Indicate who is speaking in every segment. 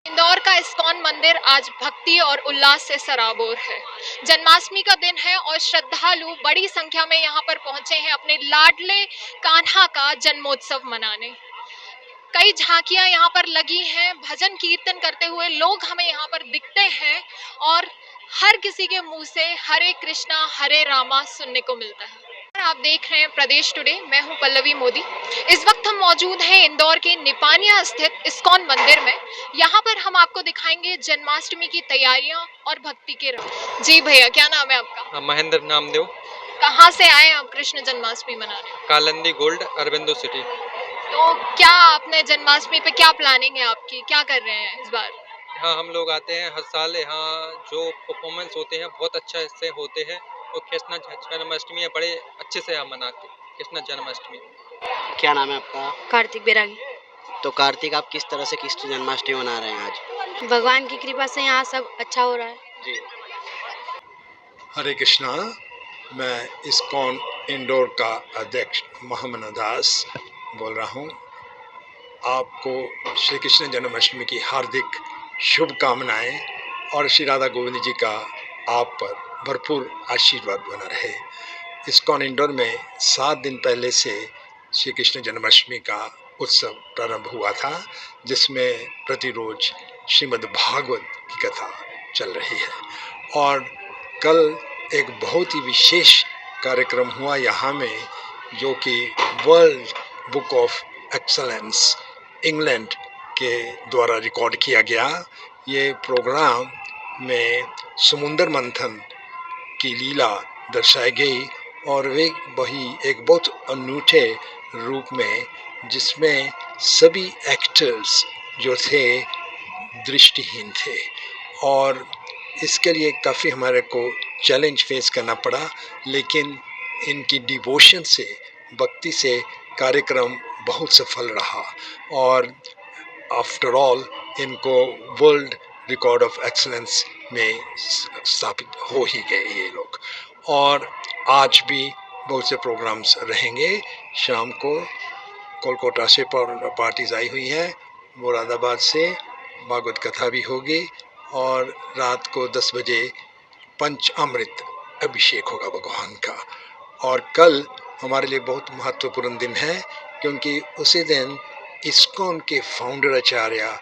Speaker 1: इंदौर का इस्कॉन मंदिर आज भक्ति और उल्लास से सराबोर है। जन्माष्टमी का दिन है और श्रद्धालु बड़ी संख्या में यहाँ पर पहुंचे हैं अपने लाडले कान्हा का जन्मोत्सव मनाने। कई झांकियां यहाँ पर लगी हैं, भजन कीर्तन करते हुए लोग हमें यहाँ पर दिखते हैं और हर किसी के मुंह से हरे कृष्णा हरे रामा सुनने को मिलता है। आप देख रहे हैं प्रदेश टुडे, मैं हूं पल्लवी मोदी। इस वक्त हम मौजूद हैं इंदौर के निपानिया स्थित इस्कॉन मंदिर में। यहाँ पर हम आपको दिखाएंगे जन्माष्टमी की तैयारियां और भक्ति के रंग। जी भैया, क्या नाम है आपका?
Speaker 2: महेंद्र नामदेव।
Speaker 1: कहाँ से आए आप कृष्ण जन्माष्टमी मनाने?
Speaker 2: Kalindi gold, Aurobindo city.
Speaker 1: तो क्या आपने जन्माष्टमी पे क्या प्लानिंग है आपकी, क्या कर रहे हैं इस बार?
Speaker 2: यहाँ हम लोग आते हैं हर साल। यहाँ जो परफॉर्मेंस होते हैं बहुत अच्छा इससे होते हैं और कृष्ण जन्माष्टमी बड़े अच्छे से हम मनाते हैं कृष्ण जन्माष्टमी।
Speaker 3: क्या नाम है आपका?
Speaker 4: कार्तिक बैरागी।
Speaker 3: तो कार्तिक, आप किस तरह से कृष्ण जन्माष्टमी मना रहे हैं आज?
Speaker 4: भगवान की कृपा से यहाँ सब अच्छा हो रहा है
Speaker 3: जी।
Speaker 5: हरे कृष्णा। मैं इस्कॉन इंदौर का अध्यक्ष मोहम्मद दास बोल रहा हूँ। आपको श्री कृष्ण जन्माष्टमी की हार्दिक शुभकामनाएं और श्री राधा गोविंद जी का आप पर भरपूर आशीर्वाद बना रहे। इस्कॉन इंदौर में 7 दिन पहले से श्री कृष्ण जन्माष्टमी का उत्सव प्रारंभ हुआ था, जिसमें प्रतिरोज श्रीमद् भागवत की कथा चल रही है। और कल एक बहुत ही विशेष कार्यक्रम हुआ यहाँ में, जो कि world book of excellence England के द्वारा रिकॉर्ड किया गया। ये प्रोग्राम में समुद्र मंथन की लीला दर्शाई गई और वे वही एक बहुत अनूठे रूप में, जिसमें सभी एक्टर्स जो थे दृष्टिहीन थे और इसके लिए काफ़ी हमारे को चैलेंज फेस करना पड़ा, लेकिन इनकी डिवोशन से, भक्ति से कार्यक्रम बहुत सफल रहा और आफ्टर ऑल इनको वर्ल्ड रिकॉर्ड ऑफ एक्सलेंस में स्थापित हो ही गए ये लोग। और आज भी बहुत से प्रोग्राम्स रहेंगे। शाम को कोलकाता से पार्टीज आई हुई हैं, मुरादाबाद से भागवत कथा भी होगी और रात को 10 बजे पंचामृत अभिषेक होगा भगवान का। और कल हमारे लिए बहुत महत्वपूर्ण दिन है, क्योंकि उसी दिन इस्कॉन के फाउंडर आचार्य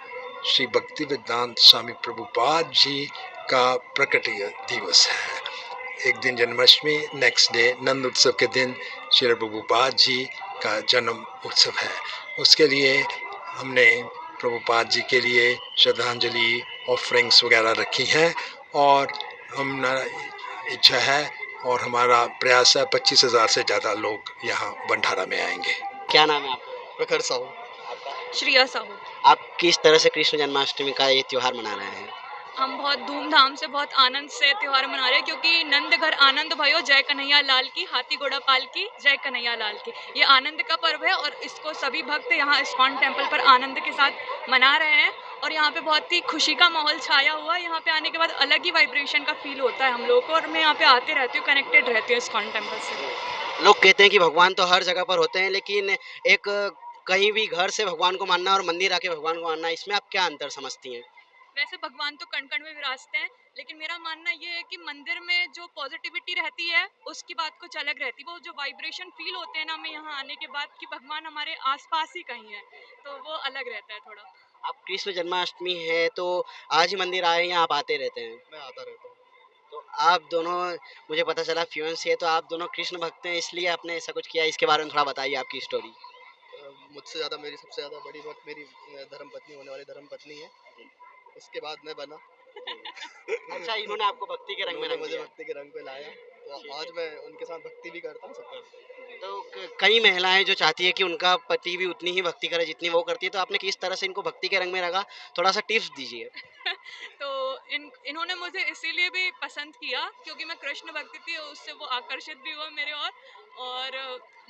Speaker 5: श्री भक्ति वेदांत स्वामी प्रभुपाद जी का प्रकटीय दिवस है। एक दिन जन्माष्टमी, नेक्स्ट डे नंद उत्सव के दिन श्री प्रभुपाद जी का जन्म उत्सव है। उसके लिए हमने प्रभुपाद जी के लिए श्रद्धांजलि ऑफरिंग्स वगैरह रखी हैं और हमारा इच्छा है और हमारा प्रयास है 25,000 से ज़्यादा लोग यहाँ भंडारा में आएंगे।
Speaker 3: क्या नाम है आपका?
Speaker 5: प्रखर साहू।
Speaker 4: श्रेया साहू।
Speaker 3: आप किस तरह से कृष्ण जन्माष्टमी का ये त्योहार मना रहे हैं?
Speaker 4: हम बहुत धूमधाम से, बहुत आनंद से त्योहार मना रहे हैं, क्योंकि नंद घर आनंद भयो, जय कन्हैया लाल की, हाथी घोड़ा पाल की, जय कन्हैया लाल की। ये आनंद का पर्व है और इसको सभी भक्त यहाँ इस्कॉन टेम्पल पर आनंद के साथ मना रहे हैं और यहाँ पे बहुत ही खुशी का माहौल छाया हुआ है। यहाँ पे आने के बाद अलग ही वाइब्रेशन का फील होता है हम लोग को और मैं यहाँ पे आते रहती हूँ, कनेक्टेड रहती हूँ इस्कॉन टेम्पल से।
Speaker 3: लोग कहते हैं कि भगवान तो हर जगह पर होते हैं, लेकिन एक कहीं भी घर से भगवान को मानना और मंदिर आके भगवान को मानना, इसमें आप क्या अंतर समझती हैं?
Speaker 4: वैसे भगवान तो कण कण में विराजते हैं, लेकिन मेरा मानना ये है कि मंदिर में जो पॉजिटिविटी रहती है उसकी बात कुछ अलग रहती है। वो जो वाइब्रेशन फील होते हैं ना हमें यहाँ आने के बाद कि भगवान हमारे आसपास ही कहीं है, तो वो अलग रहता है थोड़ा।
Speaker 3: आप कृष्ण जन्माष्टमी है तो आज ही मंदिर आए हैं या आप आते रहते हैं?
Speaker 5: मैं आता रहता हूँ।
Speaker 3: तो आप दोनों, मुझे पता चला फ्लुएंसी है, तो आप दोनों कृष्ण भक्त हैं, इसलिए आपने ऐसा कुछ किया। इसके बारे में थोड़ा बताइए आपकी स्टोरी।
Speaker 6: मुझसे ज़्यादा मेरी सबसे ज़्यादा बड़ी भक्त मेरी धर्म पत्नी, होने वाली धर्म पत्नी है। उसके बाद मैं बना।
Speaker 3: अच्छा, इन्होंने आपको भक्ति के रंग में रंग
Speaker 6: मुझे
Speaker 3: दिया।
Speaker 6: भक्ति के रंग पे लाया, तो आज मैं उनके साथ भक्ति भी करता हूँ, सब करता हूँ।
Speaker 3: तो कई महिलाएं जो चाहती है कि उनका पति भी उतनी ही भक्ति करे जितनी वो करती है, तो आपने किस तरह से इनको भक्ति के रंग में रखा, थोड़ा सा टिप्स दीजिए।
Speaker 4: तो इन्होंने मुझे इसीलिए भी पसंद किया क्योंकि मैं कृष्ण भक्ति थी, उससे वो आकर्षित भी हुआ मेरे और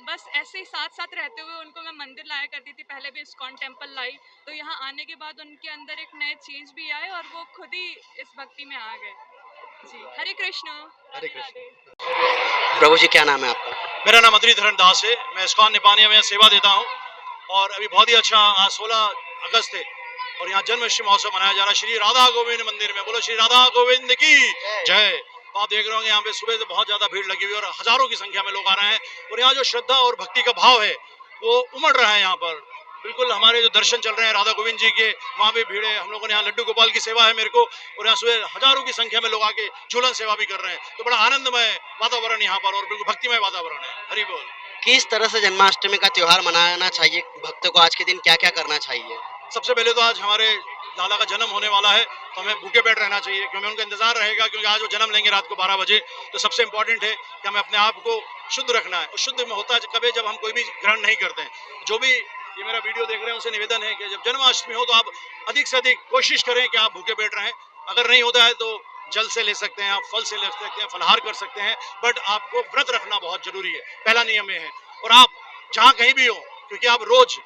Speaker 4: बस ऐसे ही साथ साथ रहते हुए उनको मैं मंदिर लाया करती थी। पहले भी इस्कॉन टेम्पल लाई, तो यहाँ आने के बाद उनके अंदर एक नए चेंज भी आए और वो खुद ही इस भक्ति में आ गए। जी, हरे कृष्ण।
Speaker 6: हरे कृष्ण।
Speaker 3: प्रभु जी, क्या नाम है आपका?
Speaker 7: मेरा नाम अद्रिधरण दास है। मैं इस्कॉन निपानिया में सेवा देता हूँ और अभी बहुत ही अच्छा आज 16 अगस्त है और यहाँ जन्माष्टमी महोत्सव मनाया जा रहा है श्री राधा गोविंद मंदिर में। बोलो श्री राधा गोविंद की जय। तो आप देख रहे होंगे यहाँ पे सुबह से बहुत ज्यादा भीड़ लगी हुई है और हजारों की संख्या में लोग आ रहे हैं और यहाँ जो श्रद्धा और भक्ति का भाव है वो उमड़ रहा है यहाँ पर। बिल्कुल हमारे जो दर्शन चल रहे हैं राधा गोविंद जी के, वहाँ भी भीड़ है। हम लोगों ने यहाँ लड्डू गोपाल की सेवा है मेरे को, और यहाँ सुबह हजारों की संख्या में लोग आके झूलन सेवा भी कर रहे हैं। तो बड़ा आनंदमय वातावरण यहाँ पर और बिल्कुल भक्तिमय वातावरण है। हरि बोल।
Speaker 3: किस तरह से जन्माष्टमी का त्योहार मनाना चाहिए भक्तों को? आज के दिन क्या क्या करना चाहिए?
Speaker 7: सबसे पहले तो आज हमारे लाला का जन्म होने वाला है तो हमें भूखे पेट रहना चाहिए, क्योंकि उनका इंतजार रहेगा, क्योंकि आज वो जन्म लेंगे रात को 12 बजे। तो सबसे इंपॉर्टेंट है कि हमें अपने आप को शुद्ध रखना है। और शुद्ध में होता है कभी जब हम कोई भी ग्रहण नहीं करते हैं। जो भी ये मेरा वीडियो देख रहे हैं उनसे निवेदन है कि जब जन्माष्टमी हो तो आप अधिक से अधिक कोशिश करें कि आप भूखे पेट रहें। अगर नहीं होता है तो जल से ले सकते हैं, आप फल से ले सकते हैं, फलहार कर सकते हैं, बट आपको व्रत रखना बहुत जरूरी है, पहला नियम ये है। और आप जहाँ कहीं भी हो, क्योंकि आप रोज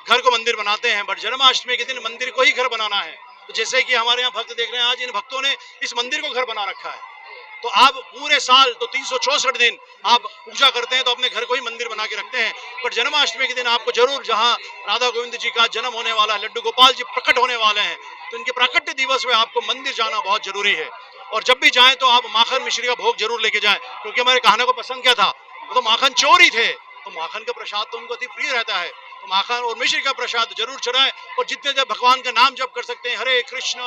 Speaker 7: घर को मंदिर बनाते हैं, बट जन्माष्टमी के दिन मंदिर को ही घर बनाना है। तो जैसे कि हमारे यहाँ भक्त देख रहे हैं, आज इन भक्तों ने इस मंदिर को घर बना रखा है। तो आप पूरे साल तो 364 दिन आप पूजा करते हैं तो अपने घर को ही मंदिर बना के रखते हैं, बट जन्माष्टमी के दिन आपको जरूर, जहाँ राधा गोविंद जी का जन्म होने वाला है, लड्डू गोपाल जी प्रकट होने वाले हैं, तो इनके प्राकट्य दिवस में आपको मंदिर जाना बहुत जरूरी है। और जब भी जाएं तो आप माखन मिश्री का भोग जरूर लेके जाएं, क्योंकि हमारे कहने को पसंद क्या था, वो तो माखन चोर ही थे, तो माखन का प्रसाद तो उनको अति प्रिय रहता है। तो माखन और मिश्री का प्रसाद जरूर चढ़ाएं और जितने जब भगवान का नाम जप कर सकते हैं, हरे कृष्ण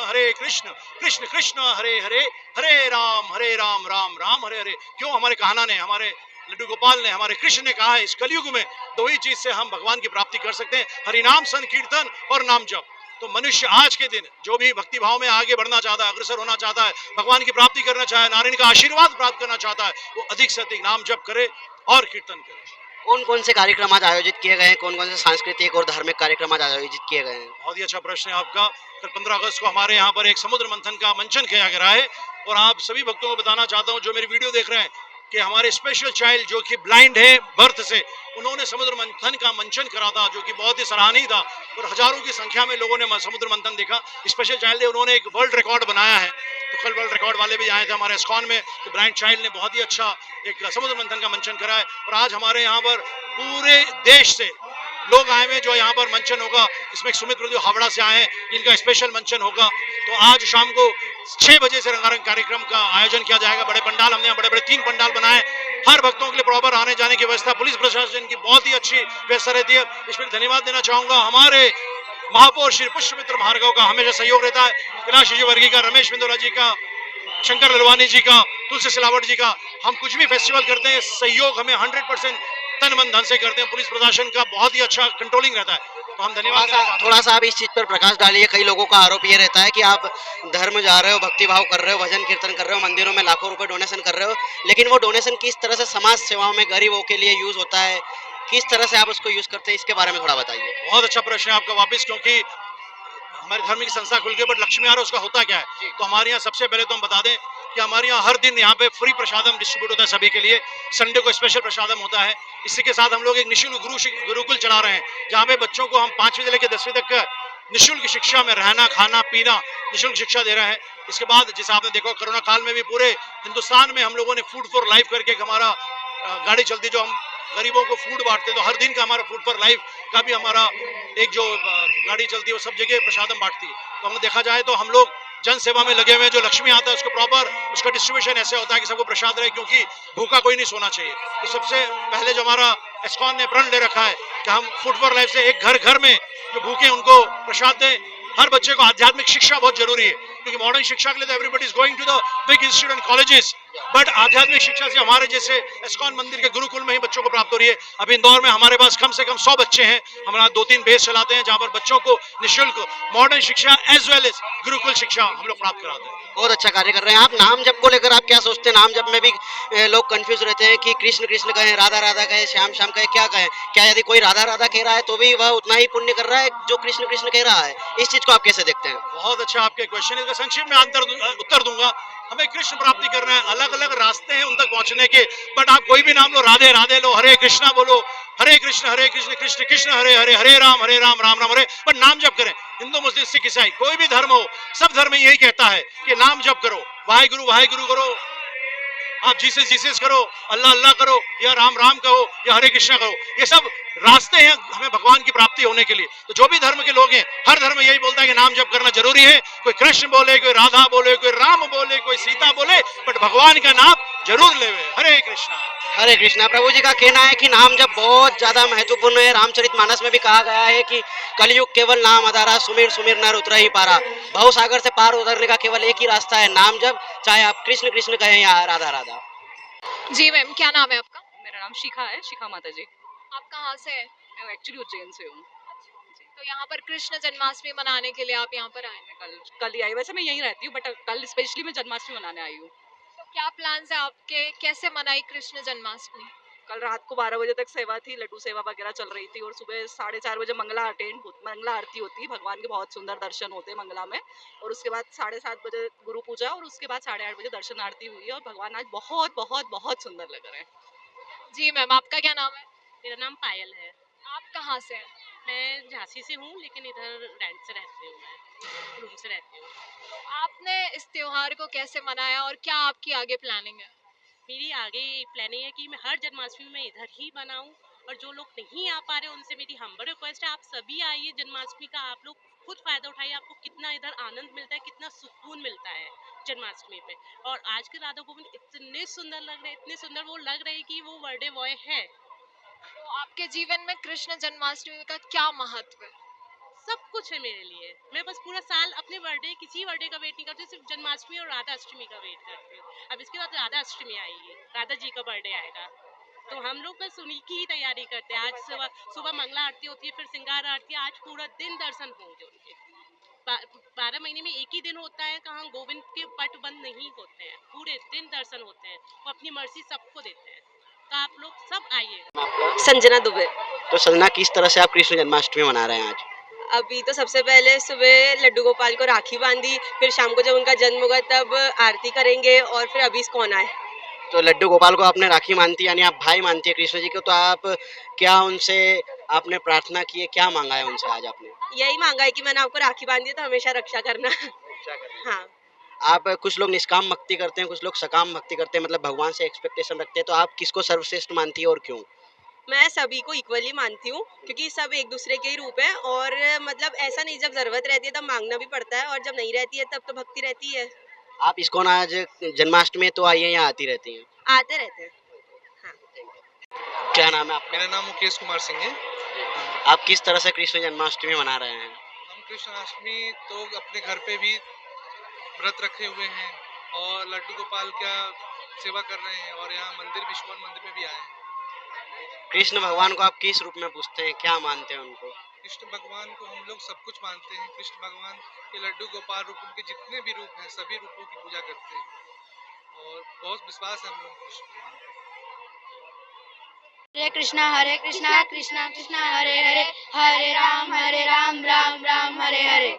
Speaker 7: कृष्ण कृष्ण हरे हरे, हरे राम राम राम हरे हरे। क्यों? हमारे कहना ने, हमारे लड्डू गोपाल ने, हमारे कृष्ण ने कहा है इस कलयुग में दो ही चीज से हम भगवान की प्राप्ति कर सकते हैं, हरिनाम संकीर्तन और नाम जप। तो मनुष्य आज के दिन जो भी भक्ति भाव में आगे बढ़ना चाहता है, अग्रसर होना चाहता है, भगवान की प्राप्ति करना चाहे, नारायण का आशीर्वाद प्राप्त करना चाहता है, वो अधिक से अधिक नाम जप करे और कीर्तन करे।
Speaker 3: कौन कौन से कार्यक्रम आज आयोजित किए गए हैं? कौन कौन से सांस्कृतिक और धार्मिक कार्यक्रम आज आयोजित किए गए हैं?
Speaker 7: बहुत ही अच्छा प्रश्न है आपका। कल 15 अगस्त को हमारे यहाँ पर एक समुद्र मंथन का मंचन किया गया है, और आप सभी भक्तों को बताना चाहता हूँ जो मेरी वीडियो देख रहे हैं कि हमारे स्पेशल चाइल्ड जो कि ब्लाइंड है बर्थ से, उन्होंने समुद्र मंथन का मंचन करा था, जो कि बहुत ही सराहनीय था और हजारों की संख्या में लोगों ने समुद्र मंथन देखा। स्पेशल चाइल्ड है, उन्होंने एक वर्ल्ड रिकॉर्ड बनाया है। तो कल वर्ल्ड रिकॉर्ड वाले भी आए थे हमारे इस्कॉन में, तो ब्लाइंड चाइल्ड ने बहुत ही अच्छा एक समुद्र मंथन का मंचन करा है। और आज हमारे यहाँ पर पूरे देश से लोग आए हुए जो यहाँ पर मंचन होगा, इसमें सुमित जो हावड़ा से आए हैं, इनका स्पेशल मंचन होगा। तो आज शाम को 6 बजे से रंगारंग कार्यक्रम का आयोजन किया जाएगा। बड़े पंडाल, हमने यहाँ बड़े बड़े 3 पंडाल बनाए, हर भक्तों के लिए प्रॉपर आने जाने की व्यवस्था, पुलिस प्रशासन की बहुत ही अच्छी व्यवस्था रहती है। इसमें धन्यवाद देना चाहूंगा हमारे महापौर श्री पुष्पमित्र भार्गव का, हमेशा सहयोग रहता है, कैलाश वर्गीय का, रमेश बिंदोला जी का, शंकर ललवानी जी का, तुलसी सिलावट जी का। हम कुछ भी फेस्टिवल करते हैं, सहयोग हमें 100% तन मन धन से करते हैं। पुलिस प्रशासन का बहुत ही अच्छा कंट्रोलिंग रहता है, तो हम धन्यवाद।
Speaker 3: थोड़ा सा आप इस चीज पर प्रकाश डालिए। कई लोगों का आरोप ये रहता है कि आप धर्म जा रहे हो, भक्ति भाव कर रहे हो, भजन कीर्तन कर रहे हो, मंदिरों में लाखों रुपए डोनेशन कर रहे हो, लेकिन वो डोनेशन किस तरह से समाज सेवाओं में गरीबों के लिए यूज होता है, किस तरह से आप उसको यूज करते हैं, इसके बारे में थोड़ा बताइए।
Speaker 7: बहुत अच्छा प्रश्न है आपका वापिस, क्योंकि हमारी धर्म की संस्था खुल के, बट लक्ष्मी आ रहा है उसका होता क्या है। तो हमारे यहाँ सबसे पहले तो हम बता दें कि हमारे यहाँ हर दिन यहाँ पे फ्री प्रसादम डिस्ट्रीब्यूट होता है सभी के लिए। संडे को स्पेशल प्रसादम होता है। इसी के साथ हम लोग एक निःशुल्क गुरुकुल चला रहे हैं, जहाँ पे बच्चों को हम 5वीं से लेकर 10वीं तक निःशुल्क शिक्षा में रहना, खाना, पीना, निःशुल्क शिक्षा दे रहे हैं। इसके बाद जैसे आपने देखा कोरोना काल में भी पूरे हिंदुस्तान में हम लोगों ने फूड फॉर लाइफ करके एक हमारा गाड़ी चलती, जो हम गरीबों को फूड बांटते हैं। तो हर दिन का हमारा फूड फॉर लाइफ का भी हमारा एक जो गाड़ी चलती है वो सब जगह प्रसादम बांटती है। तो हम देखा जाए तो हम लोग जन सेवा में लगे हुए हैं। जो लक्ष्मी आता है उसको प्रॉपर उसका डिस्ट्रीब्यूशन ऐसे होता है कि सबको प्रसाद रहे, क्योंकि भूखा कोई नहीं सोना चाहिए। तो सबसे पहले जो हमारा इस्कॉन ने प्रण ले रखा है कि हम फूड फॉर लाइफ से एक घर घर में जो भूखे हैं उनको प्रसाद दें। हर बच्चे को आध्यात्मिक शिक्षा बहुत जरूरी है, क्योंकि मॉडर्न शिक्षा के लिए तो everybody is going to the big institute and colleges, but आध्यात्मिक शिक्षा से हमारे जैसे इस्कॉन मंदिर के गुरुकुल में ही बच्चों को प्राप्त हो रही है। अभी इंदौर में हमारे पास कम से कम 100 बच्चे हैं। हमारा 2-3 बेस चलाते हैं, जहाँ पर बच्चों को निःशुल्क मॉडर्न शिक्षा एज वेल एज गुरुकुल शिक्षा हम लोग प्राप्त कराते हैं।
Speaker 3: बहुत अच्छा कार्य कर रहे हैं आप। नाम जप को लेकर आप क्या सोचते हैं? नाम जप में भी लोग कंफ्यूज रहते हैं कि कृष्ण कृष्ण कहें, राधा राधा कहें, श्याम श्याम कहें, क्या कहें? क्या यदि कोई राधा राधा कह रहा है तो भी वह उतना ही पुण्य कर रहा है जो कृष्ण कृष्ण कह रहा है? इस चीज को आप कैसे देखते हैं?
Speaker 7: बहुत अच्छा आपके क्वेश्चन है, इसका संक्षिप्त में उत्तर दूंगा। हमें कृष्ण प्राप्ति करना है, अलग अलग रास्ते हैं उन तक पहुंचने के, बट आप कोई भी नाम लो, राधे राधे लो, हरे कृष्णा बोलो, हरे कृष्ण कृष्ण कृष्ण हरे हरे, हरे राम राम राम हरे, बट नाम जप करें। हिंदू मुस्लिम सिख ईसाई कोई भी धर्म हो, सब धर्म यही कहता है कि नाम जप करो, वाहे गुरु करो, आप जीसस जीसस करो, अल्लाह अल्लाह करो, या राम राम कहो, या हरे कृष्णा कहो, ये सब रास्ते हैं हमें भगवान की प्राप्ति होने के लिए। तो जो भी धर्म के लोग हैं, हर धर्म यही बोलता है कि नाम जप करना जरूरी है। कोई कृष्ण बोले, कोई राधा बोले, कोई राम बोले, कोई सीता बोले, बट भगवान का नाम जरूर लेवे। हरे कृष्णा।
Speaker 3: हरे कृष्णा। प्रभु जी का कहना है कि नाम जब बहुत ज्यादा महत्वपूर्ण है। रामचरितमानस में भी कहा गया है कि कलयुग केवल नाम आधारा, सुमिर सुमिर नर उतरा ही पारा। भव सागर से पार उतरने का केवल एक ही रास्ता है, नाम जप, चाहे आप कृष्ण कृष्ण कहें या राधा राधा।
Speaker 1: जी मैम, क्या नाम है आपका?
Speaker 4: मेरा नाम शिखा है, शिखा माता जी।
Speaker 1: आप कहाँ से हैं?
Speaker 4: मैं एक्चुअली उज्जैन से हूँ।
Speaker 1: तो यहाँ पर कृष्ण जन्माष्टमी मनाने के लिए आप यहाँ पर आए हैं।
Speaker 4: कल ही आई, वैसे मैं यहीं रहती हूँ बट कल स्पेशली मैं जन्माष्टमी मनाने आई हूँ।
Speaker 1: तो क्या प्लान्स है आपके, कैसे मनाई कृष्ण जन्माष्टमी?
Speaker 4: कल रात को 12 बजे तक सेवा थी, लड्डू सेवा वगैरह चल रही थी और सुबह 4:30 बजे मंगला आरती होती है। भगवान के बहुत सुंदर दर्शन होते हैं मंगला में। और उसके बाद 7:30 बजे गुरु पूजा और उसके बाद 8:30 बजे दर्शन आरती हुई है और भगवान आज बहुत बहुत बहुत सुंदर लग रहे हैं।
Speaker 1: जी मैम, आपका क्या नाम है?
Speaker 8: मेरा नाम पायल है।
Speaker 1: आप कहाँ से हैं?
Speaker 8: मैं झांसी से हूँ लेकिन इधर रेंट से रहती हूँ, मैं रूम से रहती हूँ।
Speaker 1: तो आपने इस त्योहार को कैसे मनाया और क्या आपकी आगे प्लानिंग है?
Speaker 8: मेरी आगे प्लानिंग है कि मैं हर जन्माष्टमी में इधर ही बनाऊँ और जो लोग नहीं आ पा रहे उनसे मेरी हम्बल रिक्वेस्ट है, आप सभी आइए जन्माष्टमी का, आप लोग खुद फायदा उठाइए। आपको कितना इधर आनंद मिलता है, कितना सुकून मिलता है जन्माष्टमी पे। और आज के राधा गोविंद इतने सुंदर लग रहे हैं, इतने सुंदर वो लग रहे हैं कि वो बर्थडे बॉय है।
Speaker 1: तो आपके जीवन में कृष्ण जन्माष्टमी का क्या महत्व है?
Speaker 8: सब कुछ है मेरे लिए। मैं बस पूरा साल अपने बर्थडे, किसी बर्थडे का वेट नहीं करती, सिर्फ जन्माष्टमी और राधा अष्टमी का वेट करती हूँ। अब इसके बाद राधा अष्टमी आएगी, राधा जी का बर्थडे आएगा, तो हम लोग बस उन्हीं की ही तैयारी करते हैं। आज सुबह मंगला आरती होती है, फिर श्रृंगार आरती, आज पूरा दिन दर्शन होंगे उनके। 12 महीने में एक ही दिन होता है कहाँ गोविंद के पट बंद नहीं होते हैं, पूरे दिन दर्शन होते हैं। वो अपनी मर्जी सबको देते हैं, तो आप लोग सब आइए।
Speaker 9: संजना दुबे।
Speaker 3: तो संजना, किस तरह से आप कृष्ण जन्माष्टमी मना रहे हैं आज?
Speaker 9: अभी तो सबसे पहले सुबह लड्डू गोपाल को राखी बांधी, फिर शाम को जब उनका जन्म होगा तब आरती करेंगे और फिर अभी कौन आए।
Speaker 3: तो लड्डू गोपाल को आपने राखी मानती है, यानी आप भाई मानती है कृष्ण जी को, तो आप क्या उनसे आपने प्रार्थना की है, क्या मांगा है उनसे आज आपने?
Speaker 9: यही मांगा है कि मैंने आपको राखी बांधी है तो हमेशा रक्षा करना। हाँ।
Speaker 3: आप, कुछ लोग निष्काम भक्ति करते हैं, कुछ लोग सकाम भक्ति करते हैं, मतलब भगवान से एक्सपेक्टेशन रखते हैं, तो आप किसको सर्वश्रेष्ठ मानती है और क्यों?
Speaker 9: मैं सभी को इक्वली मानती हूँ क्योंकि सब एक दूसरे के ही रूप हैं और मतलब ऐसा नहीं, जब जरूरत रहती है तब मांगना भी पड़ता है और जब नहीं रहती है तब तो भक्ति रहती है।
Speaker 3: आप इस्कॉन आज जन्माष्टमी तो आई है या आती रहती हैं?
Speaker 9: आते रहते हैं। हाँ।
Speaker 3: क्या नाम है आपका?
Speaker 2: मेरा नाम मुकेश कुमार सिंह है।
Speaker 3: आप किस तरह से कृष्ण जन्माष्टमी मना रहे हैं?
Speaker 2: हम कृष्णाष्टमी तो अपने घर पे भी व्रत रखे हुए हैं और लड्डू गोपाल का सेवा कर रहे हैं और यहाँ मंदिर विश्वन मंदिर में भी आए हैं।
Speaker 3: कृष्ण भगवान को आप किस रूप में पूछते हैं, क्या मानते हैं उनको?
Speaker 2: कृष्ण भगवान को हम लोग सब कुछ मानते हैं। कृष्ण भगवान के लड्डू गोपाल रूप, उनके जितने भी रूप हैं सभी रूपों की पूजा करते हैं और बहुत विश्वास है हम लोग कृष्ण भगवान पर।
Speaker 10: हरे कृष्णा कृष्णा कृष्णा हरे हरे, हरे राम राम राम हरे हरे।